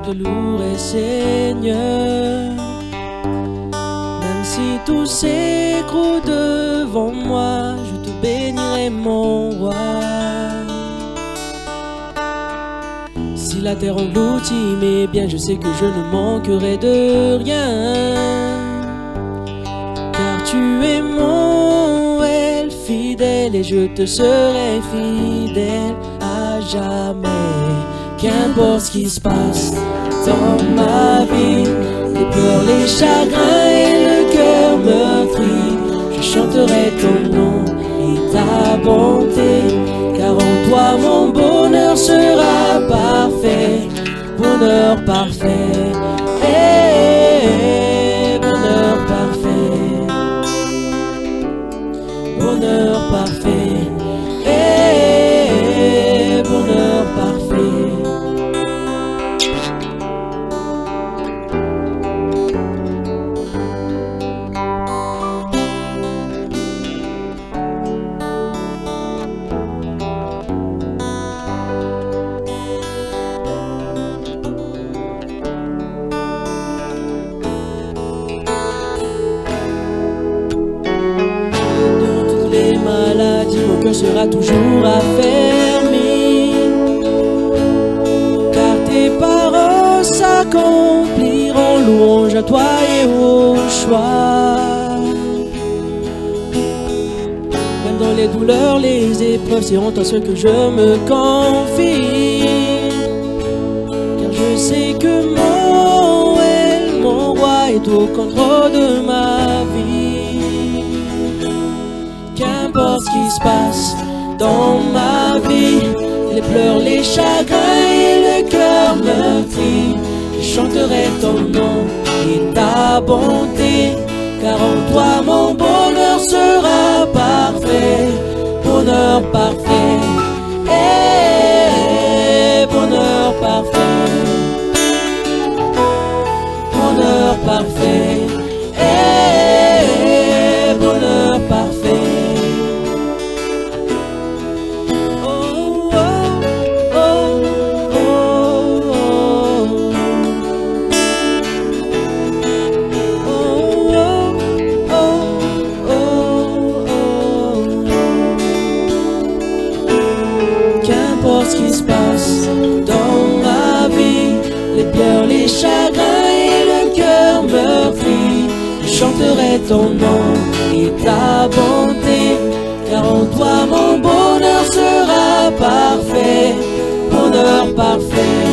te louerai, Seigneur. Même si tout s'écroule devant moi, je te bénirai, mon roi. Si la terre engloutit mes biens, je sais que je ne manquerai de rien. Car tu es mon El fidèle et je te serai fidèle à jamais. Qu'importe ce qui se passe dans ma vie, les pleurs, les chagrins et le cœur meurtri, je chanterai ton nom et ta bonté. Car en toi mon bonheur sera parfait, bonheur parfait, bonheur parfait, bonheur parfait, bonheur parfait. Mon cœur sera toujours affermi, car tes paroles s'accompliront, louange à toi et au choix. Même dans les douleurs, les épreuves, c'est en toi seul que je me confie, car je sais que mon roi est au contrôle de ma vie. Qu'importe ce qui se passe dans ma vie, les pleurs, les chagrins et le cœur meurtri, je chanterai ton nom et ta bonté. Car en toi mon bonheur sera parfait, bonheur parfait, bonheur parfait, bonheur parfait, bonheur parfait. Qu'importe ce qui se passe dans ma vie, les pleurs, les chagrins et le cœur meurtri, je chanterai ton nom et ta bonté. Car en toi mon bonheur sera parfait, bonheur parfait,